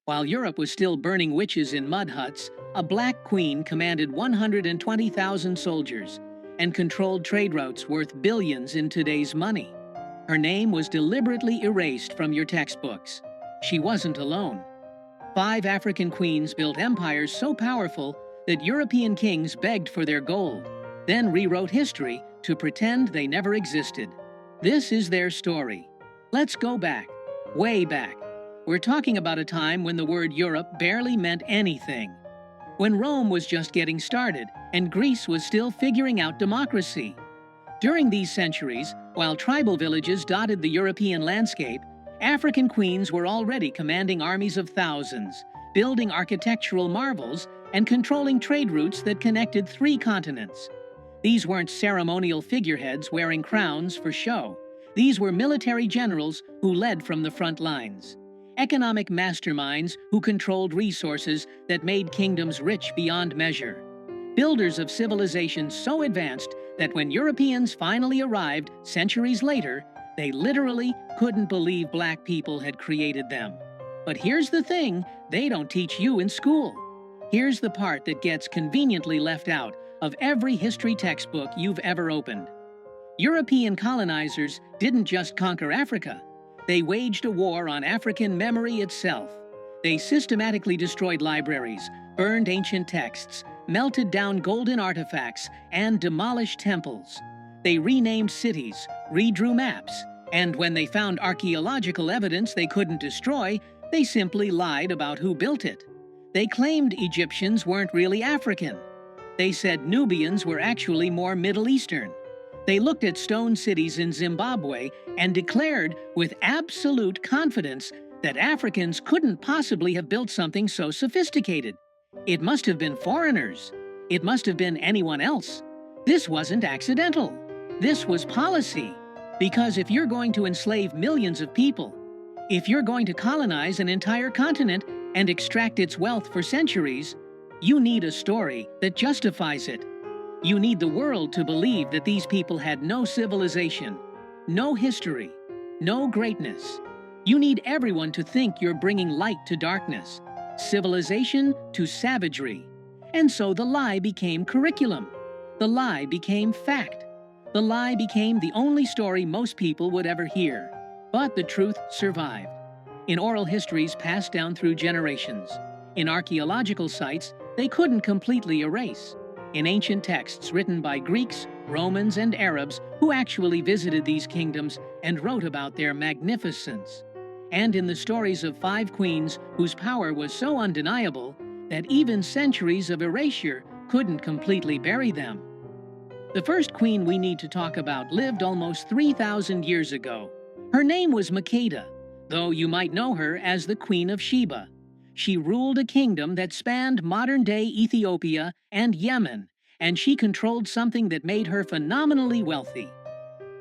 While Europe was still burning witches in mud huts, a black queen commanded 120,000 soldiers and controlled trade routes worth billions in today's money. Her name was deliberately erased from your textbooks. She wasn't alone. 5 African queens built empires so powerful that European kings begged for their gold, then rewrote history to pretend they never existed. This is their story. Let's go back, way back. We're talking about a time when the word Europe barely meant anything. When Rome was just getting started and Greece was still figuring out democracy. During these centuries, while tribal villages dotted the European landscape, African queens were already commanding armies of thousands, building architectural marvels, and controlling trade routes that connected 3 continents. These weren't ceremonial figureheads wearing crowns for show. These were military generals who led from the front lines. Economic masterminds who controlled resources that made kingdoms rich beyond measure. Builders of civilizations so advanced that when Europeans finally arrived centuries later, they literally couldn't believe black people had created them. But here's the thing they don't teach you in school. Here's the part that gets conveniently left out of every history textbook you've ever opened. European colonizers didn't just conquer Africa. They waged a war on African memory itself. They systematically destroyed libraries, burned ancient texts, melted down golden artifacts, and demolished temples. They renamed cities, redrew maps, and when they found archaeological evidence they couldn't destroy, they simply lied about who built it. They claimed Egyptians weren't really African. They said Nubians were actually more Middle Eastern. They looked at stone cities in Zimbabwe and declared with absolute confidence that Africans couldn't possibly have built something so sophisticated. It must have been foreigners. It must have been anyone else. This wasn't accidental. This was policy. Because if you're going to enslave millions of people, if you're going to colonize an entire continent and extract its wealth for centuries, you need a story that justifies it. You need the world to believe that these people had no civilization, no history, no greatness. You need everyone to think you're bringing light to darkness, civilization to savagery. And so the lie became curriculum. The lie became fact. The lie became the only story most people would ever hear. But the truth survived. In oral histories passed down through generations. In archaeological sites they couldn't completely erase. In ancient texts written by Greeks, Romans, and Arabs who actually visited these kingdoms and wrote about their magnificence. And in the stories of 5 queens whose power was so undeniable that even centuries of erasure couldn't completely bury them. The first queen we need to talk about lived almost 3,000 years ago. Her name was Makeda, though you might know her as the Queen of Sheba. She ruled a kingdom that spanned modern-day Ethiopia and Yemen, and she controlled something that made her phenomenally wealthy: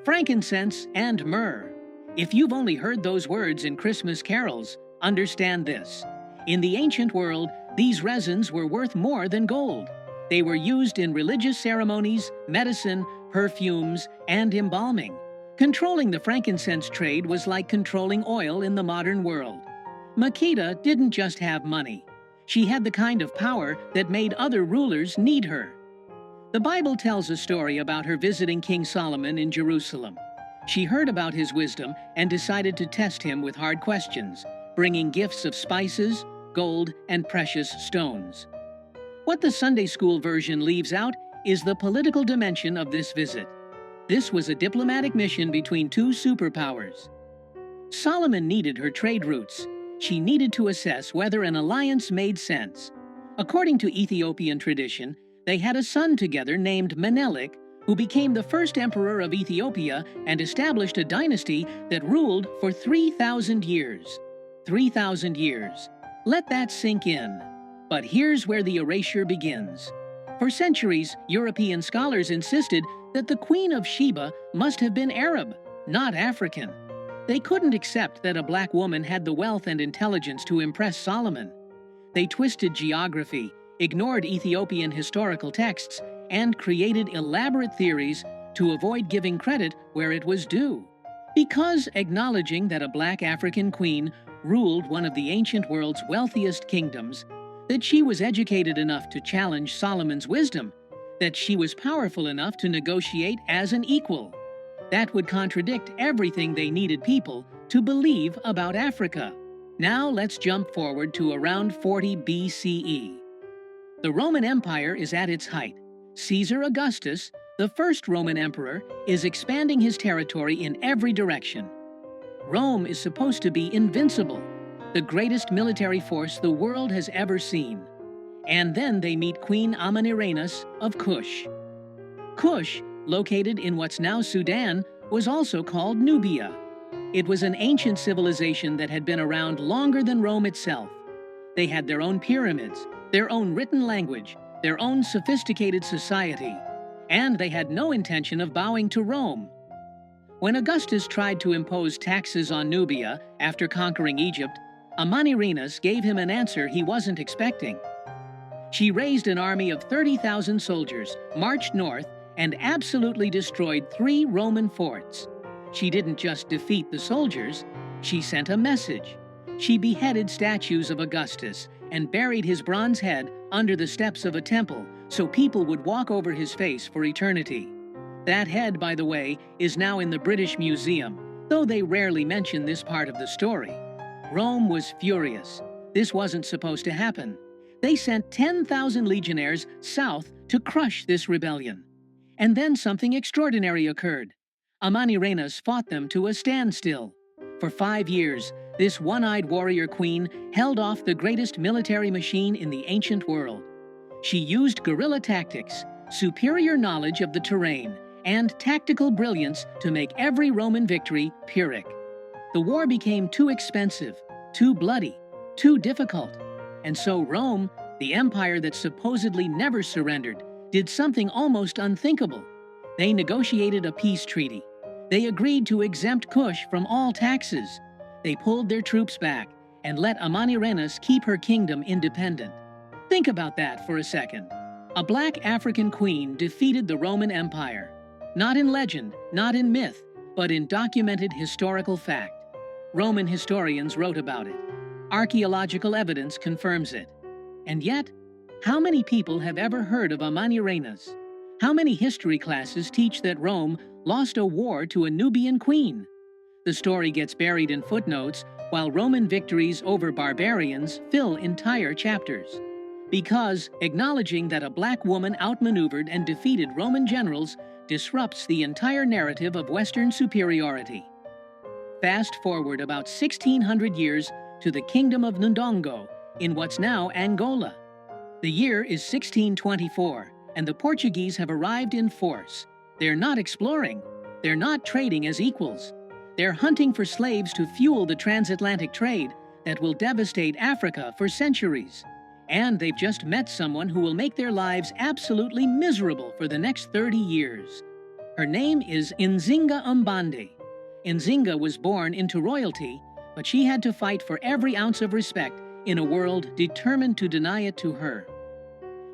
frankincense and myrrh. If you've only heard those words in Christmas carols, understand this. In the ancient world, these resins were worth more than gold. They were used in religious ceremonies, medicine, perfumes, and embalming. Controlling the frankincense trade was like controlling oil in the modern world. Makeda didn't just have money. She had the kind of power that made other rulers need her. The Bible tells a story about her visiting King Solomon in Jerusalem. She heard about his wisdom and decided to test him with hard questions, bringing gifts of spices, gold, and precious stones. What the Sunday school version leaves out is the political dimension of this visit. This was a diplomatic mission between 2 superpowers. Solomon needed her trade routes. She needed to assess whether an alliance made sense. According to Ethiopian tradition, they had a son together named Menelik, who became the first emperor of Ethiopia and established a dynasty that ruled for 3,000 years. 3,000 years. Let that sink in. But here's where the erasure begins. For centuries, European scholars insisted that the Queen of Sheba must have been Arab, not African. They couldn't accept that a black woman had the wealth and intelligence to impress Solomon. They twisted geography, ignored Ethiopian historical texts, and created elaborate theories to avoid giving credit where it was due. Because acknowledging that a black African queen ruled one of the ancient world's wealthiest kingdoms, that she was educated enough to challenge Solomon's wisdom, that she was powerful enough to negotiate as an equal. That would contradict everything they needed people to believe about Africa. Now let's jump forward to around 40 BCE. The Roman Empire is at its height. Caesar Augustus, the first Roman emperor, is expanding his territory in every direction. Rome is supposed to be invincible, the greatest military force the world has ever seen. And then they meet Queen Amanirenas of Kush. Kush, located in what's now Sudan, was also called Nubia. It was an ancient civilization that had been around longer than Rome itself. They had their own pyramids, their own written language, their own sophisticated society, and they had no intention of bowing to Rome. When Augustus tried to impose taxes on Nubia after conquering Egypt, Amanirenas gave him an answer he wasn't expecting. She raised an army of 30,000 soldiers, marched north, and absolutely destroyed 3 Roman forts. She didn't just defeat the soldiers, she sent a message. She beheaded statues of Augustus and buried his bronze head under the steps of a temple so people would walk over his face for eternity. That head, by the way, is now in the British Museum, though they rarely mention this part of the story. Rome was furious. This wasn't supposed to happen. They sent 10,000 legionnaires south to crush this rebellion. And then something extraordinary occurred. Amanirenas fought them to a standstill. For 5 years, this one-eyed warrior queen held off the greatest military machine in the ancient world. She used guerrilla tactics, superior knowledge of the terrain, and tactical brilliance to make every Roman victory Pyrrhic. The war became too expensive, too bloody, too difficult. And so Rome, the empire that supposedly never surrendered, did something almost unthinkable. They negotiated a peace treaty. They agreed to exempt Kush from all taxes. They pulled their troops back and let Amanirenas keep her kingdom independent. Think about that for a second. A black African queen defeated the Roman Empire. Not in legend, not in myth, but in documented historical fact. Roman historians wrote about it. Archaeological evidence confirms it. And yet, how many people have ever heard of Amanirenas? How many history classes teach that Rome lost a war to a Nubian queen? The story gets buried in footnotes, while Roman victories over barbarians fill entire chapters. Because acknowledging that a black woman outmaneuvered and defeated Roman generals disrupts the entire narrative of Western superiority. Fast forward about 1,600 years to the Kingdom of Ndongo in what's now Angola. The year is 1624, and the Portuguese have arrived in force. They're not exploring. They're not trading as equals. They're hunting for slaves to fuel the transatlantic trade that will devastate Africa for centuries. And they've just met someone who will make their lives absolutely miserable for the next 30 years. Her name is Nzinga Mbande. Nzinga was born into royalty, but she had to fight for every ounce of respect in a world determined to deny it to her.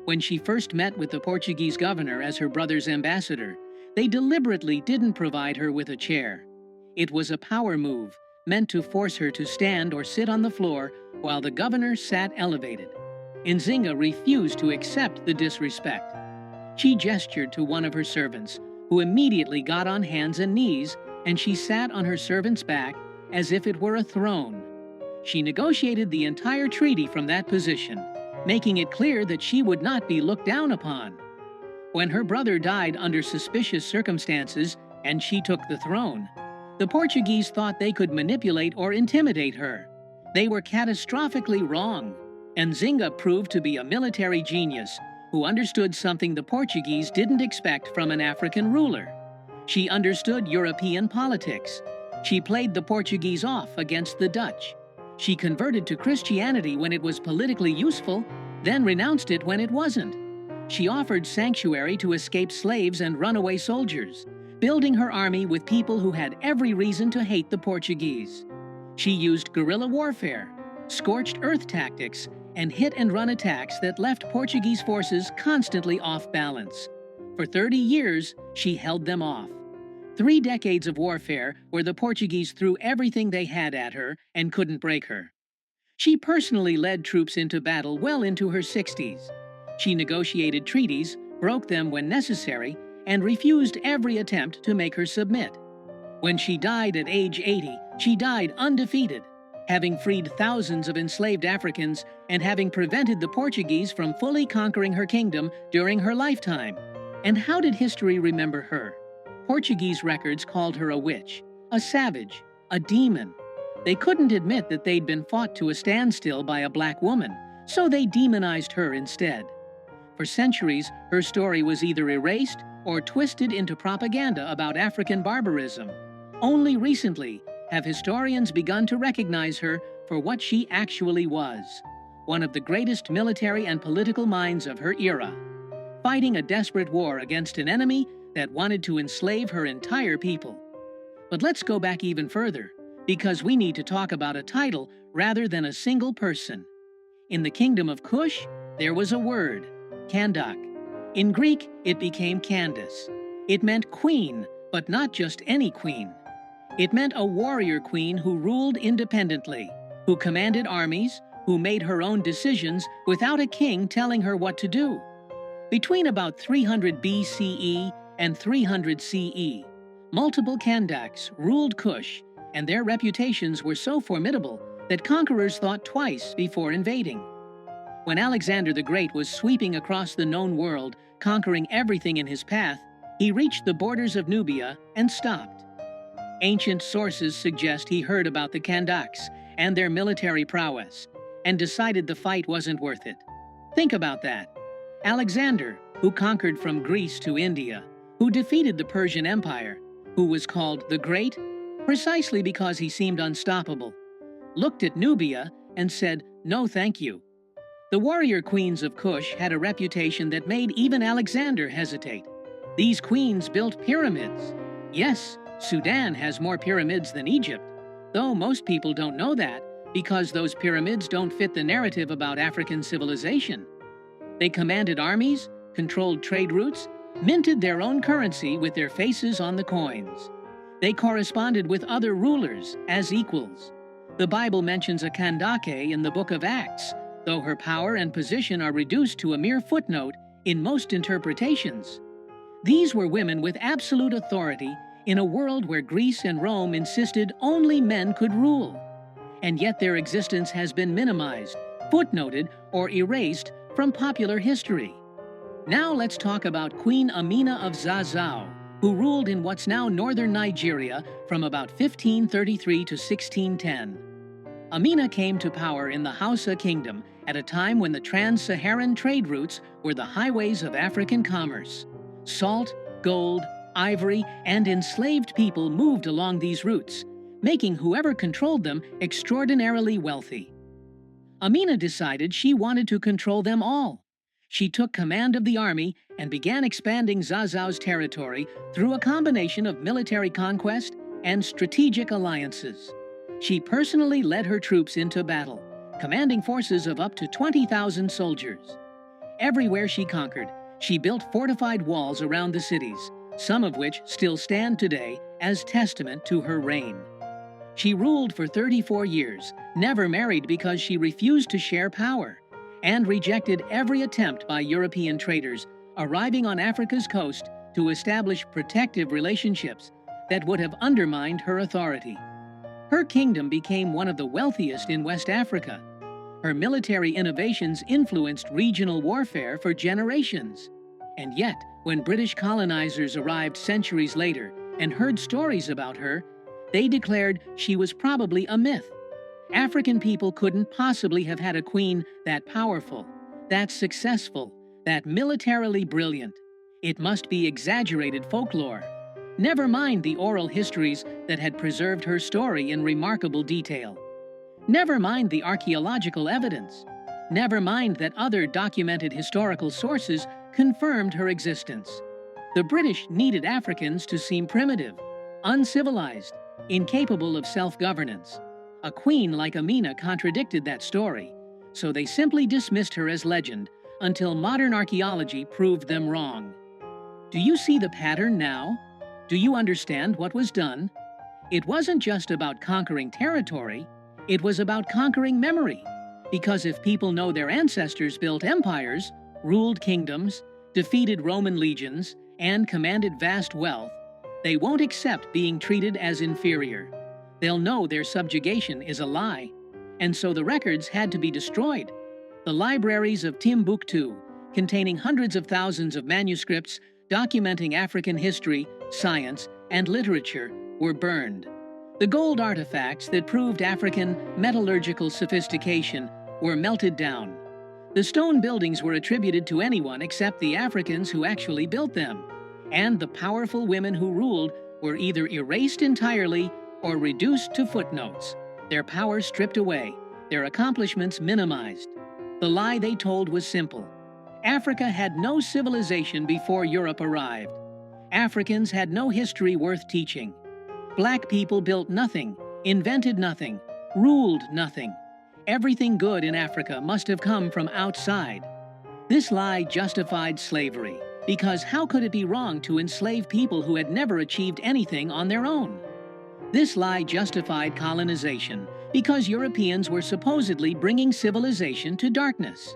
When she first met with the Portuguese governor as her brother's ambassador, they deliberately didn't provide her with a chair. It was a power move, meant to force her to stand or sit on the floor while the governor sat elevated. Nzinga refused to accept the disrespect. She gestured to one of her servants, who immediately got on hands and knees, and she sat on her servant's back as if it were a throne. She negotiated the entire treaty from that position, making it clear that she would not be looked down upon. When her brother died under suspicious circumstances and she took the throne, the Portuguese thought they could manipulate or intimidate her. They were catastrophically wrong. Nzinga proved to be a military genius who understood something the Portuguese didn't expect from an African ruler. She understood European politics. She played the Portuguese off against the Dutch. She converted to Christianity when it was politically useful, then renounced it when it wasn't. She offered sanctuary to escaped slaves and runaway soldiers, building her army with people who had every reason to hate the Portuguese. She used guerrilla warfare, scorched earth tactics, and hit-and-run attacks that left Portuguese forces constantly off balance. For 30 years, she held them off. 3 decades of warfare where the Portuguese threw everything they had at her and couldn't break her. She personally led troops into battle well into her 60s. She negotiated treaties, broke them when necessary, and refused every attempt to make her submit. When she died at age 80, she died undefeated, having freed thousands of enslaved Africans and having prevented the Portuguese from fully conquering her kingdom during her lifetime. And how did history remember her? Portuguese records called her a witch, a savage, a demon. They couldn't admit that they'd been fought to a standstill by a black woman, so they demonized her instead. For centuries, her story was either erased or twisted into propaganda about African barbarism. Only recently have historians begun to recognize her for what she actually was, one of the greatest military and political minds of her era, fighting a desperate war against an enemy that wanted to enslave her entire people. But let's go back even further, because we need to talk about a title rather than a single person. In the kingdom of Cush, there was a word, Kandak. In Greek, it became Candace. It meant queen, but not just any queen. It meant a warrior queen who ruled independently, who commanded armies, who made her own decisions without a king telling her what to do. Between about 300 BCE and 300 CE, multiple Kandaks ruled Cush, and their reputations were so formidable that conquerors thought twice before invading. When Alexander the Great was sweeping across the known world, conquering everything in his path, he reached the borders of Nubia and stopped. Ancient sources suggest he heard about the Kandaks and their military prowess, and decided the fight wasn't worth it. Think about that. Alexander, who conquered from Greece to India, who defeated the Persian Empire, who was called the Great, precisely because he seemed unstoppable, looked at Nubia and said, "No thank you." The warrior queens of Cush had a reputation that made even Alexander hesitate. These queens built pyramids. Yes, Sudan has more pyramids than Egypt, though most people don't know that because those pyramids don't fit the narrative about African civilization. They commanded armies, controlled trade routes, minted their own currency with their faces on the coins. They corresponded with other rulers as equals. The Bible mentions a Kandake in the book of Acts, though her power and position are reduced to a mere footnote in most interpretations. These were women with absolute authority in a world where Greece and Rome insisted only men could rule. And yet their existence has been minimized, footnoted, or erased from popular history. Now let's talk about Queen Amina of Zazzau, who ruled in what's now northern Nigeria from about 1533 to 1610. Amina came to power in the Hausa Kingdom at a time when the trans-Saharan trade routes were the highways of African commerce. Salt, gold, ivory, and enslaved people moved along these routes, making whoever controlled them extraordinarily wealthy. Amina decided she wanted to control them all. She took command of the army and began expanding Zazzau's territory through a combination of military conquest and strategic alliances. She personally led her troops into battle, commanding forces of up to 20,000 soldiers. Everywhere she conquered, she built fortified walls around the cities, some of which still stand today as testament to her reign. She ruled for 34 years, never married because she refused to share power, and rejected every attempt by European traders arriving on Africa's coast to establish protective relationships that would have undermined her authority. Her kingdom became one of the wealthiest in West Africa. Her military innovations influenced regional warfare for generations. And yet, when British colonizers arrived centuries later and heard stories about her, they declared she was probably a myth. African people couldn't possibly have had a queen that powerful, that successful, that militarily brilliant. It must be exaggerated folklore. Never mind the oral histories that had preserved her story in remarkable detail. Never mind the archaeological evidence. Never mind that other documented historical sources confirmed her existence. The British needed Africans to seem primitive, uncivilized, incapable of self-governance. A queen like Amina contradicted that story, so they simply dismissed her as legend until modern archaeology proved them wrong. Do you see the pattern now? Do you understand what was done? It wasn't just about conquering territory, it was about conquering memory. Because if people know their ancestors built empires, ruled kingdoms, defeated Roman legions, and commanded vast wealth, they won't accept being treated as inferior. They'll know their subjugation is a lie. And so the records had to be destroyed. The libraries of Timbuktu, containing hundreds of thousands of manuscripts documenting African history, science, and literature, were burned. The gold artifacts that proved African metallurgical sophistication were melted down. The stone buildings were attributed to anyone except the Africans who actually built them. And the powerful women who ruled were either erased entirely or reduced to footnotes, their power stripped away, their accomplishments minimized. The lie they told was simple. Africa had no civilization before Europe arrived. Africans had no history worth teaching. Black people built nothing, invented nothing, ruled nothing. Everything good in Africa must have come from outside. This lie justified slavery, because how could it be wrong to enslave people who had never achieved anything on their own? This lie justified colonization, because Europeans were supposedly bringing civilization to darkness.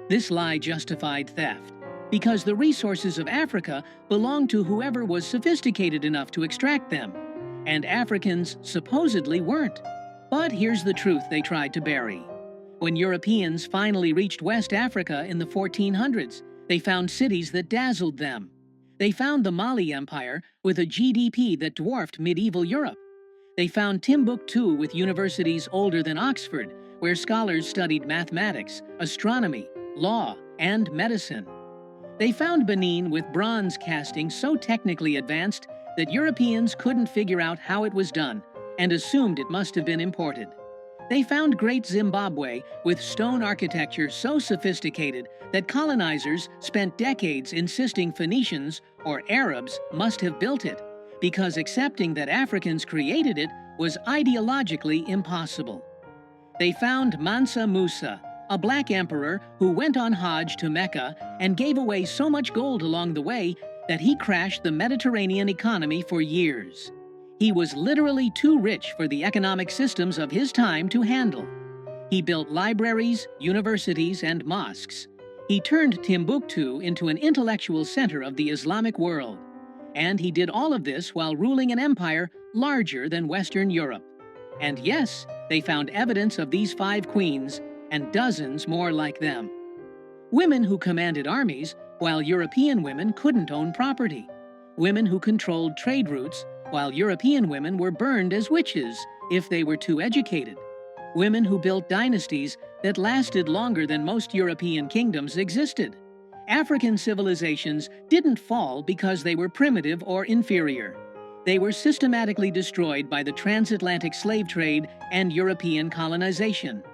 This lie justified theft, because the resources of Africa belonged to whoever was sophisticated enough to extract them, and Africans supposedly weren't. But here's the truth they tried to bury. When Europeans finally reached West Africa in the 1400s, they found cities that dazzled them. They found the Mali Empire with a GDP that dwarfed medieval Europe. They found Timbuktu with universities older than Oxford, where scholars studied mathematics, astronomy, law, and medicine. They found Benin with bronze casting so technically advanced that Europeans couldn't figure out how it was done and assumed it must have been imported. They found Great Zimbabwe with stone architecture so sophisticated that colonizers spent decades insisting Phoenicians or Arabs must have built it, because accepting that Africans created it was ideologically impossible. They found Mansa Musa, a black emperor who went on Hajj to Mecca and gave away so much gold along the way that he crashed the Mediterranean economy for years. He was literally too rich for the economic systems of his time to handle. He built libraries, universities, and mosques. He turned Timbuktu into an intellectual center of the Islamic world. And he did all of this while ruling an empire larger than Western Europe. And yes, they found evidence of these 5 queens and dozens more like them. Women who commanded armies, while European women couldn't own property. Women who controlled trade routes, while European women were burned as witches if they were too educated. Women who built dynasties that lasted longer than most European kingdoms existed. African civilizations didn't fall because they were primitive or inferior. They were systematically destroyed by the transatlantic slave trade and European colonization.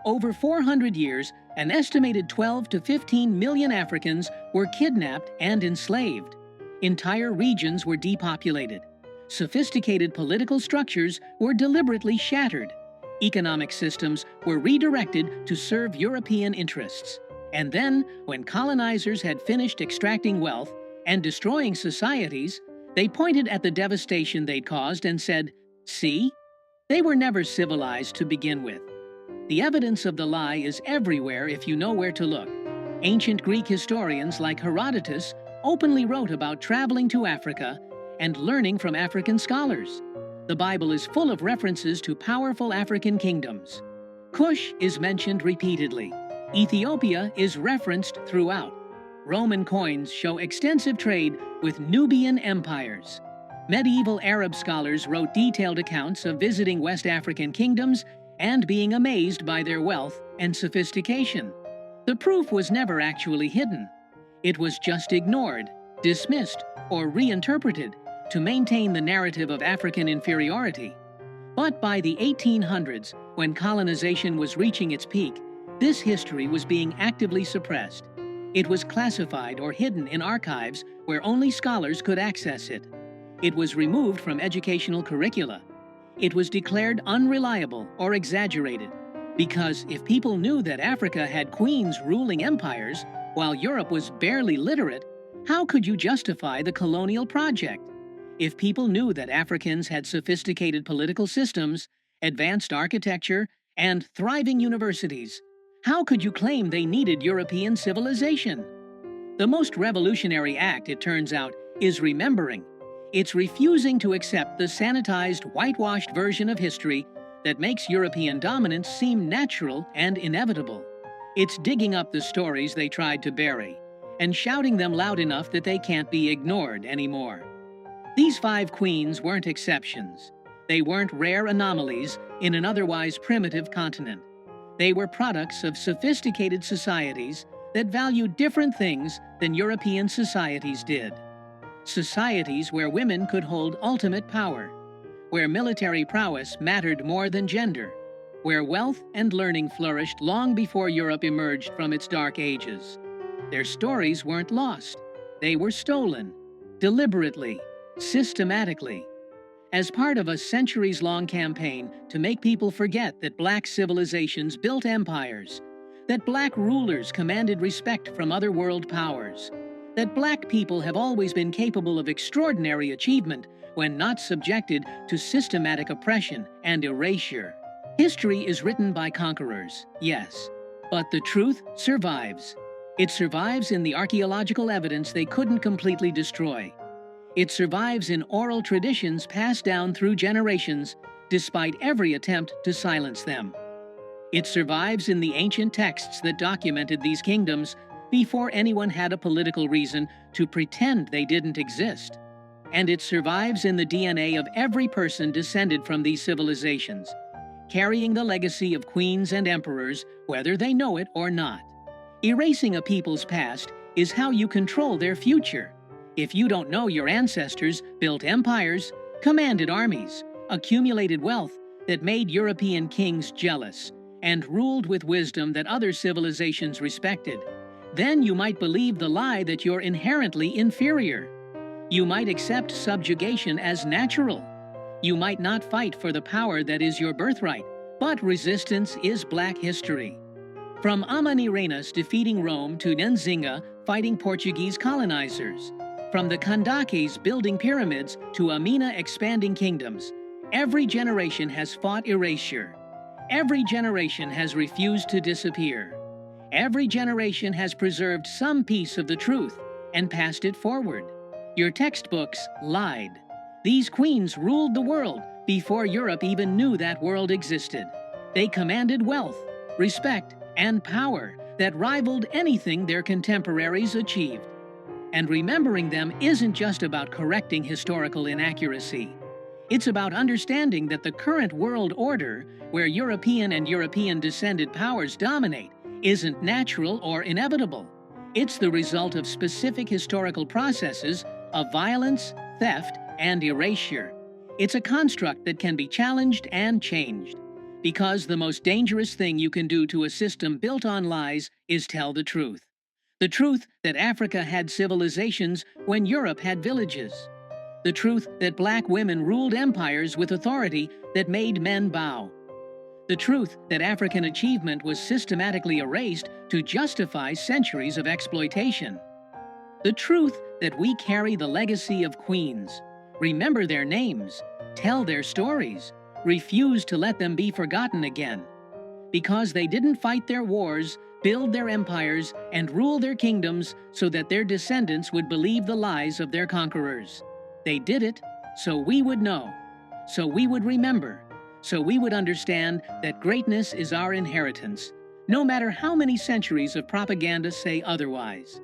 Over 400 years, an estimated 12 to 15 million Africans were kidnapped and enslaved. Entire regions were depopulated. Sophisticated political structures were deliberately shattered. Economic systems were redirected to serve European interests. And then, when colonizers had finished extracting wealth and destroying societies, they pointed at the devastation they'd caused and said, "See? They were never civilized to begin with." The evidence of the lie is everywhere if you know where to look. Ancient Greek historians like Herodotus openly wrote about traveling to Africa and learning from African scholars. The Bible is full of references to powerful African kingdoms. Cush is mentioned repeatedly. Ethiopia is referenced throughout. Roman coins show extensive trade with Nubian empires. Medieval Arab scholars wrote detailed accounts of visiting West African kingdoms and being amazed by their wealth and sophistication. The proof was never actually hidden. It was just ignored, dismissed, or reinterpreted to maintain the narrative of African inferiority. But by the 1800s, when colonization was reaching its peak, this history was being actively suppressed. It was classified or hidden in archives where only scholars could access it. It was removed from educational curricula. It was declared unreliable or exaggerated, because if people knew that Africa had queens ruling empires while Europe was barely literate, how could you justify the colonial project? If people knew that Africans had sophisticated political systems, advanced architecture, and thriving universities, how could you claim they needed European civilization? The most revolutionary act, it turns out, is remembering. It's refusing to accept the sanitized, whitewashed version of history that makes European dominance seem natural and inevitable. It's digging up the stories they tried to bury and shouting them loud enough that they can't be ignored anymore. These 5 queens weren't exceptions. They weren't rare anomalies in an otherwise primitive continent. They were products of sophisticated societies that valued different things than European societies did. Societies where women could hold ultimate power, where military prowess mattered more than gender, where wealth and learning flourished long before Europe emerged from its dark ages. Their stories weren't lost. They were stolen, deliberately, systematically, as part of a centuries-long campaign to make people forget that Black civilizations built empires, that Black rulers commanded respect from other world powers, that Black people have always been capable of extraordinary achievement when not subjected to systematic oppression and erasure. History is written by conquerors, yes, but the truth survives. It survives in the archaeological evidence they couldn't completely destroy. It survives in oral traditions passed down through generations, despite every attempt to silence them. It survives in the ancient texts that documented these kingdoms before anyone had a political reason to pretend they didn't exist. And it survives in the DNA of every person descended from these civilizations, carrying the legacy of queens and emperors, whether they know it or not. Erasing a people's past is how you control their future. If you don't know your ancestors built empires, commanded armies, accumulated wealth that made European kings jealous, and ruled with wisdom that other civilizations respected, then you might believe the lie that you're inherently inferior. You might accept subjugation as natural. You might not fight for the power that is your birthright, but resistance is Black history. From Amanirenas defeating Rome to Nzinga fighting Portuguese colonizers, from the Kandakes building pyramids to Amina expanding kingdoms, every generation has fought erasure. Every generation has refused to disappear. Every generation has preserved some piece of the truth and passed it forward. Your textbooks lied. These queens ruled the world before Europe even knew that world existed. They commanded wealth, respect, and power that rivaled anything their contemporaries achieved. And remembering them isn't just about correcting historical inaccuracy. It's about understanding that the current world order, where European and European-descended powers dominate, isn't natural or inevitable. It's the result of specific historical processes of violence, theft, and erasure. It's a construct that can be challenged and changed. Because the most dangerous thing you can do to a system built on lies is tell the truth. The truth that Africa had civilizations when Europe had villages. The truth that Black women ruled empires with authority that made men bow. The truth that African achievement was systematically erased to justify centuries of exploitation. The truth that we carry the legacy of queens, remember their names, tell their stories, refuse to let them be forgotten again. Because they didn't fight their wars, build their empires, and rule their kingdoms so that their descendants would believe the lies of their conquerors. They did it so we would know, so we would remember, so we would understand that greatness is our inheritance, no matter how many centuries of propaganda say otherwise.